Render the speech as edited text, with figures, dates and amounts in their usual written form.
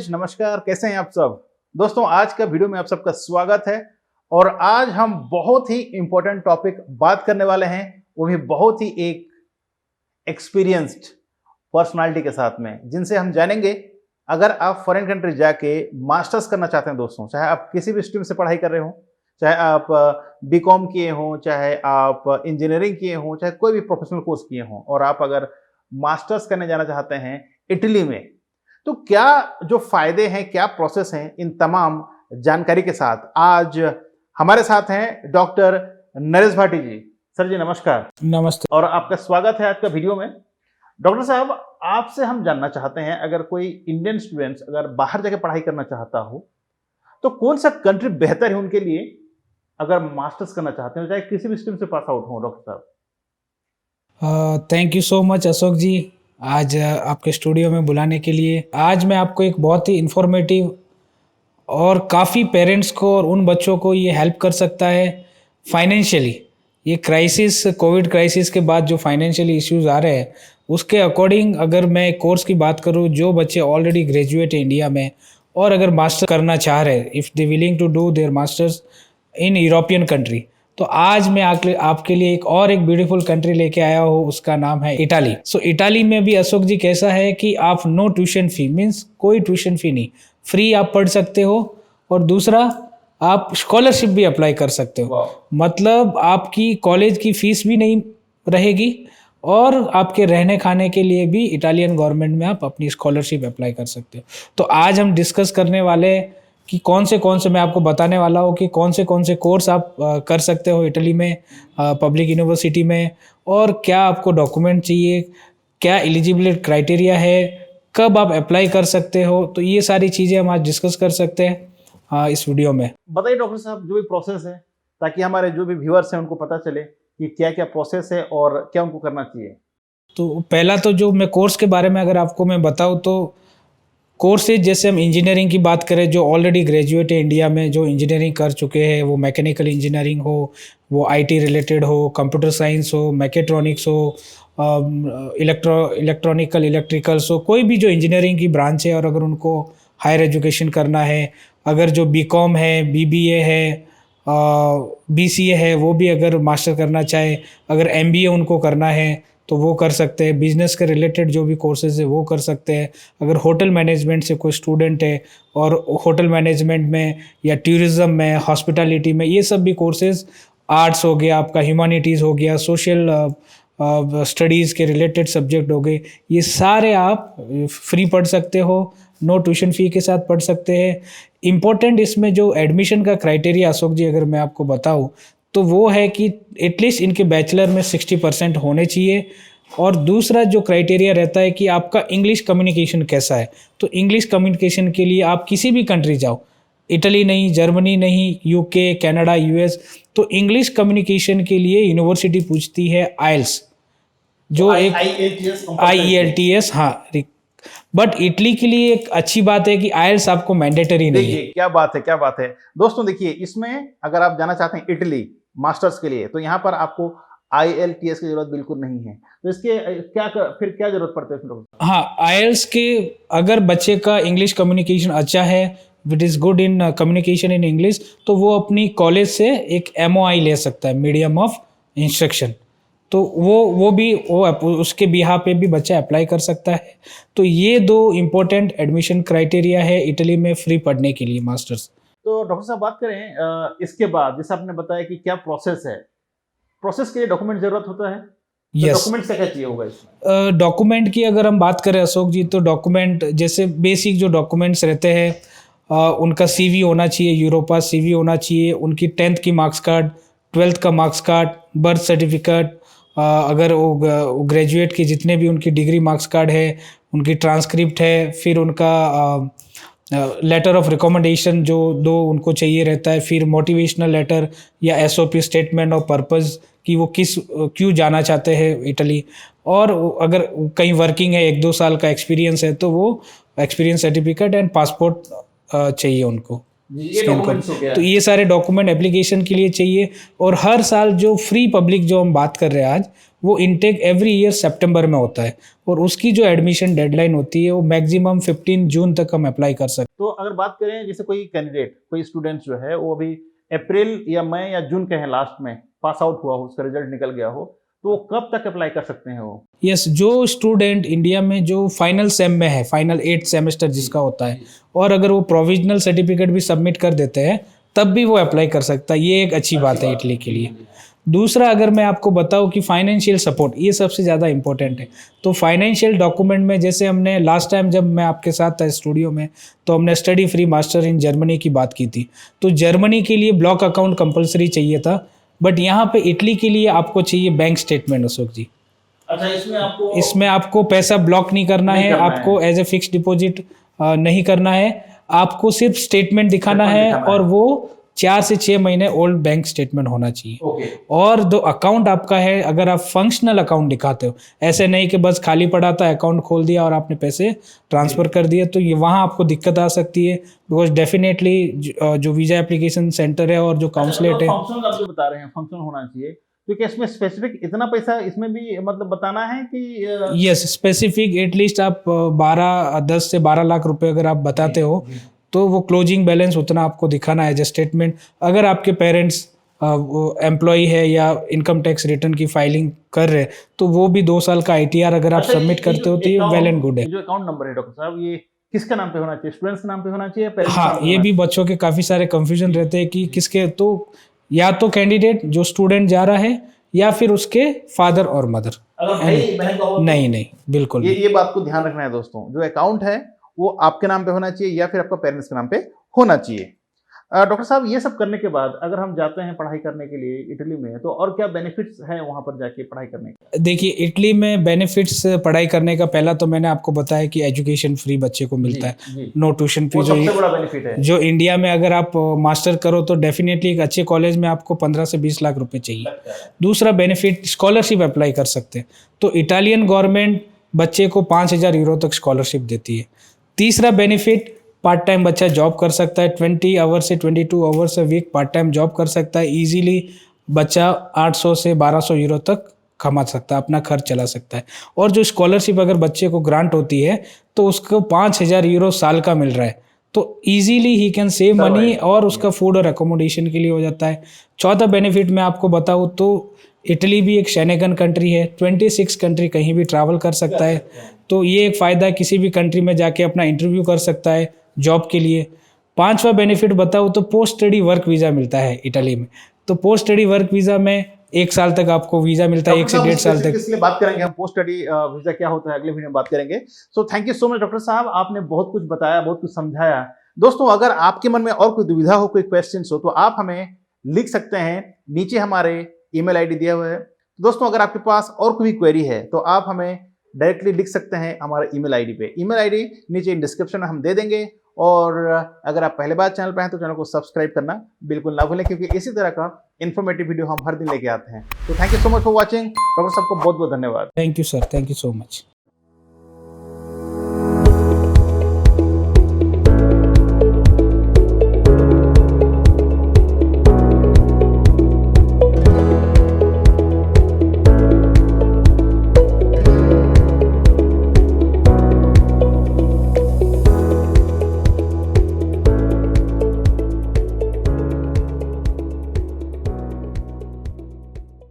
Knowledge. नमस्कार, कैसे हैं आप सब दोस्तों। आज का वीडियो में आप सबका स्वागत है और आज हम बहुत ही इंपॉर्टेंट टॉपिक बात करने वाले हैं, वो भी बहुत ही एक एक्सपीरियंस्ड पर्सनालिटी के साथ में, जिनसे हम जानेंगे अगर आप फॉरेन कंट्री जाके मास्टर्स करना चाहते हैं दोस्तों, चाहे आप किसी भी स्ट्रीम से पढ़ाई कर रहे हो, चाहे आप बीकॉम किए हों, चाहे आप इंजीनियरिंग किए हों, चाहे कोई भी प्रोफेशनल कोर्स किए हों, और आप अगर मास्टर्स करने जाना चाहते हैं इटली में, तो क्या जो फायदे हैं, क्या प्रोसेस हैं, इन तमाम जानकारी के साथ आज हमारे साथ हैं डॉक्टर नरेश भाटी जी। सर जी नमस्कार। नमस्ते और आपका स्वागत है आज का वीडियो में। डॉक्टर साहब, आपसे हम जानना चाहते हैं, अगर कोई इंडियन स्टूडेंट्स अगर बाहर जाके पढ़ाई करना चाहता हो तो कौन सा कंट्री बेहतर है उनके लिए अगर मास्टर्स करना चाहते हैं, चाहे किसी भी स्ट्रीम से पास आउट हो। डॉक्टर साहब thank you so much Ashok ji, आज आपके स्टूडियो में बुलाने के लिए। आज मैं आपको एक बहुत ही इंफॉर्मेटिव और काफ़ी पेरेंट्स को और उन बच्चों को ये हेल्प कर सकता है फाइनेंशियली। ये क्राइसिस, कोविड क्राइसिस के बाद जो फाइनेंशियली इश्यूज आ रहे हैं, उसके अकॉर्डिंग अगर मैं कोर्स की बात करूँ, जो बच्चे ऑलरेडी ग्रेजुएट है इंडिया में और अगर मास्टर करना चाह रहे हैं, if they willing to do their masters in European country, तो आज मैं आपके लिए एक ब्यूटीफुल कंट्री लेके आया हूँ, उसका नाम है इटाली। सो इटाली में भी अशोक जी कैसा है कि आप नो ट्यूशन फी, मीन्स कोई ट्यूशन फी नहीं, फ्री आप पढ़ सकते हो। और दूसरा, आप स्कॉलरशिप भी अप्लाई कर सकते हो, मतलब आपकी कॉलेज की फीस भी नहीं रहेगी और आपके रहने खाने के लिए भी इटालियन गवर्नमेंट में आप अपनी स्कॉलरशिप अप्लाई कर सकते हो। तो आज हम डिस्कस करने वाले हैं कि कौन से मैं आपको बताने वाला हूँ कि कौन से कोर्स आप कर सकते हो इटली में पब्लिक यूनिवर्सिटी में, और क्या आपको डॉक्यूमेंट चाहिए, क्या एलिजिबिलिटी क्राइटेरिया है, कब आप अप्लाई कर सकते हो। तो ये सारी चीज़ें हम आज डिस्कस कर सकते हैं इस वीडियो में। बताइए डॉक्टर साहब, जो भी प्रोसेस है, ताकि हमारे जो भी व्यूअर्स हैं उनको पता चले कि क्या क्या प्रोसेस है और क्या उनको करना चाहिए। तो पहला तो जो मैं कोर्स के बारे में अगर आपको मैं बताऊँ, तो कोर्सेज जैसे हम इंजीनियरिंग की बात करें, जो ऑलरेडी ग्रेजुएट है इंडिया में, जो इंजीनियरिंग कर चुके हैं, वो मैकेनिकल इंजीनियरिंग हो, वो आईटी रिलेटेड हो, कंप्यूटर साइंस हो, मैकेट्रॉनिक्स हो, इलेक्ट्रिकल्स हो, कोई भी जो इंजीनियरिंग की ब्रांच है, और अगर उनको हायर एजुकेशन करना है, अगर जो बीकॉम है, बीबीए है, बीसीए है, वो भी अगर मास्टर करना चाहे, अगर एमबीए उनको करना है तो वो कर सकते हैं। बिजनेस के रिलेटेड जो भी कोर्सेज है वो कर सकते हैं। अगर होटल मैनेजमेंट से कोई स्टूडेंट है और होटल मैनेजमेंट में या टूरिज़्म में, हॉस्पिटैलिटी में, ये सब भी कोर्सेज, आर्ट्स हो गया आपका, ह्यूमैनिटीज़ हो गया, सोशल स्टडीज़ के रिलेटेड सब्जेक्ट हो गए, ये सारे आप फ्री पढ़ सकते हो, नो ट्यूशन फ़ी के साथ पढ़ सकते हैं। इम्पोर्टेंट इसमें जो एडमिशन का क्राइटेरिया अशोक जी अगर मैं आपको बताऊँ, तो वो है कि एटलीस्ट इनके बैचलर में 60% होने चाहिए। और दूसरा जो क्राइटेरिया रहता है कि आपका इंग्लिश कम्युनिकेशन कैसा है। तो इंग्लिश कम्युनिकेशन के लिए आप किसी भी कंट्री जाओ, इटली नहीं, जर्मनी नहीं, यूके, कनाडा, यूएस, तो इंग्लिश कम्युनिकेशन के लिए यूनिवर्सिटी पूछती है आइल्स, जो एक IELTS, हाँ। बट इटली के लिए एक अच्छी बात है कि आइल्स आपको मैंडेटरी नहीं है। क्या बात है, क्या बात है दोस्तों। देखिए, इसमें अगर आप जाना चाहते हैं इटली मास्टर्स के लिए, तो यहाँ पर आपको IELTS की जरूरत बिल्कुल नहीं है। तो इसके फिर क्या जरूरत पड़ती है? हाँ, आइल्स के अगर बच्चे का इंग्लिश कम्युनिकेशन अच्छा है, it is good in communication in English, तो वो अपनी कॉलेज से एक MOI ले सकता है, मीडियम ऑफ इंस्ट्रक्शन। तो वो भी उसके बिहाफ पे भी बच्चा अप्लाई कर सकता है। तो ये दो इम्पोर्टेंट एडमिशन क्राइटेरिया है इटली में फ्री पढ़ने के लिए मास्टर्स। तो डॉक्टर साहब बात करें इसके बाद, जैसे आपने बताया कि क्या प्रोसेस है, प्रोसेस के लिए डॉक्यूमेंट जरूरत होता है। तो डॉक्यूमेंट क्या चाहिए होगा इसमें? डॉक्यूमेंट की अगर हम बात करें अशोक जी, तो डॉक्यूमेंट जैसे बेसिक जो डॉक्यूमेंट्स रहते हैं, उनका CV होना चाहिए, यूरोपा CV होना चाहिए, उनकी 10th की मार्क्स कार्ड, 12th का मार्क्स कार्ड, बर्थ सर्टिफिकेट, अगर वो ग्रेजुएट की जितने भी उनकी डिग्री मार्क्स कार्ड है, उनकी ट्रांसक्रिप्ट है, फिर उनका लेटर ऑफ रिकमेंडेशन जो दो उनको चाहिए रहता है, फिर मोटिवेशनल लेटर या SOP स्टेटमेंट ऑफ पर्पस कि वो क्यों जाना चाहते हैं इटली, और अगर कहीं वर्किंग है, 1-2 साल का एक्सपीरियंस है, तो वो एक्सपीरियंस सर्टिफिकेट एंड पासपोर्ट चाहिए उनको। ये स्कैन documents हो गया। तो ये सारे डॉक्यूमेंट एप्लीकेशन के लिए चाहिए। और हर साल जो फ्री पब्लिक जो हम बात कर रहे हैं आज, वो इनटेक एवरी ईयर सितंबर में होता है और उसकी जो एडमिशन डेडलाइन होती है वो मैक्सिमम 15 जून तक हम अप्लाई कर सकते तो अगर बात करें जैसे कोई कैंडिडेट, कोई स्टूडेंट जो है वो अभी अप्रैल या मई या जून के हैं लास्ट में पास आउट हुआ हो, उसका रिजल्ट निकल गया हो, तो वो कब तक अप्लाई कर सकते हैं वो? हैं। यस, जो स्टूडेंट इंडिया में जो फाइनल सेम में है, फाइनल 8th सेमेस्टर जिसका होता है, और अगर वो प्रोविजनल सर्टिफिकेट भी सबमिट कर देते हैं तब भी वो अप्लाई कर सकता है। ये एक अच्छी बात है इटली के लिए। दूसरा, अगर मैं आपको बताऊं कि फाइनेंशियल सपोर्ट, ये सबसे ज़्यादा इंपॉर्टेंट है। तो फाइनेंशियल डॉक्यूमेंट में जैसे हमने लास्ट टाइम जब मैं आपके साथ था स्टूडियो में, तो हमने study free master in Germany की बात की थी। तो जर्मनी के लिए ब्लॉक अकाउंट कंपलसरी चाहिए था, बट यहाँ पे इटली के लिए आपको चाहिए बैंक स्टेटमेंट अशोक जी। अच्छा, इसमें आपको पैसा ब्लॉक नहीं करना है, आपको एज ए फिक्स डिपॉजिट नहीं करना है, आपको सिर्फ स्टेटमेंट दिखाना है और वो 4 से 6 महीने ओल्ड बैंक स्टेटमेंट होना चाहिए। ओके। और जो अकाउंट आपका है, अगर आप फंक्शनल अकाउंट दिखाते हो, ऐसे नहीं कि बस खाली पड़ा था अकाउंट खोल दिया और आपने पैसे ट्रांसफर कर दिए, तो ये वहाँ आपको दिक्कत आ सकती है। बिकॉज डेफिनेटली जो वीजा एप्लीकेशन सेंटर है और जो काउंसलेट है, फंक्शनल आप जो बता रहे हैं फंक्शनल होना चाहिए, तो क्या इसमें स्पेसिफिक इतना पैसा इसमें भी मतलब बताना है कि यस, स्पेसिफिक एटलीस्ट आप 10 से 12 लाख रुपए अगर आप बताते हो तो वो क्लोजिंग बैलेंस उतना आपको दिखाना है एज ए स्टेटमेंट। अगर आपके पेरेंट्स एम्प्लॉय है या इनकम टैक्स रिटर्न की फाइलिंग कर रहे, तो वो भी 2 साल का ITR अगर आप सबमिट करते हो तो ये वेल एंड गुड है। जो अकाउंट नंबर है डॉक्टर साहब, ये किसका नाम पे होना चाहिए? स्टूडेंट्स के नाम पे होना चाहिए? हाँ, ये भी बच्चों के काफ़ी सारे कंफ्यूजन रहते हैं कि किसके, तो या तो कैंडिडेट जो स्टूडेंट जा रहा है या फिर उसके फादर और मदर। नहीं, बिल्कुल ये बात को ध्यान रखना है दोस्तों, जो अकाउंट है वो आपके नाम पे होना चाहिए या फिर आपका पेरेंट्स के नाम पे होना चाहिए। डॉक्टर साहब, ये सब करने के बाद अगर हम जाते हैं पढ़ाई करने के लिए इटली में, तो और क्या बेनिफिट्स हैं वहां पर जाके पढ़ाई करने के? देखिए, इटली में बेनिफिट्स पढ़ाई करने का, पहला तो मैंने आपको बताया कि एजुकेशन फ्री बच्चे को मिलता है, नो ट्यूशन फी, सबसे बड़ा बेनिफिट है। जो इंडिया में अगर आप मास्टर करो तो डेफिनेटली एक अच्छे कॉलेज में आपको 15 से 20 लाख रुपए चाहिए। दूसरा बेनिफिट, स्कॉलरशिप अप्लाई कर सकते हैं, तो इटालियन गवर्नमेंट बच्चे को 5,000 यूरो तक स्कॉलरशिप देती है। तीसरा बेनिफिट, पार्ट टाइम बच्चा जॉब कर सकता है, 20 आवर से 22 hours a week part time job कर सकता है। इजीली बच्चा 800 से 1200 यूरो तक कमा सकता है, अपना खर्च चला सकता है। और जो स्कॉलरशिप अगर बच्चे को ग्रांट होती है तो उसको 5,000 यूरो साल का मिल रहा है, तो easily he can save money और उसका फूड और एकोमोडेशन के लिए हो जाता है। चौथा बेनिफिट मैं आपको बताऊँ तो इटली भी एक शेंगन कंट्री है, 26 कंट्री कहीं भी ट्रैवल कर सकता है, तो ये एक फ़ायदा है, किसी भी कंट्री में जाके अपना इंटरव्यू कर सकता है जॉब के लिए। पांचवा बेनिफिट बताऊँ तो पोस्ट स्टडी वर्क वीज़ा मिलता है इटली में। तो पोस्ट स्टडी वर्क वीज़ा में 1 साल तक आपको वीज़ा मिलता है, 1 से 1.5 साल तक। इसलिए बात करेंगे हम पोस्ट स्टडी वीज़ा क्या होता है, अगले वीडियो में बात करेंगे। So thank you so much doctor साहब, आपने बहुत कुछ बताया, बहुत कुछ समझाया। दोस्तों, अगर आपके मन में और कोई दुविधा हो, कोई क्वेश्चन हो, तो आप हमें लिख सकते हैं, नीचे हमारे ईमेल आईडी दिया हुआ है। दोस्तों, अगर आपके पास और कोई क्वेरी है तो आप हमें डायरेक्टली लिख सकते हैं हमारे ईमेल आईडी पे। ईमेल आईडी नीचे डिस्क्रिप्शन में हम दे देंगे, और अगर आप पहले बार चैनल पर हैं तो चैनल को सब्सक्राइब करना बिल्कुल ना भूलें, क्योंकि इसी तरह का इन्फॉर्मेटिव वीडियो हम हर दिन लेके आते हैं। तो thank you so much for watching. Doctor साहब को बहुत बहुत धन्यवाद। Thank you sir, thank you so much.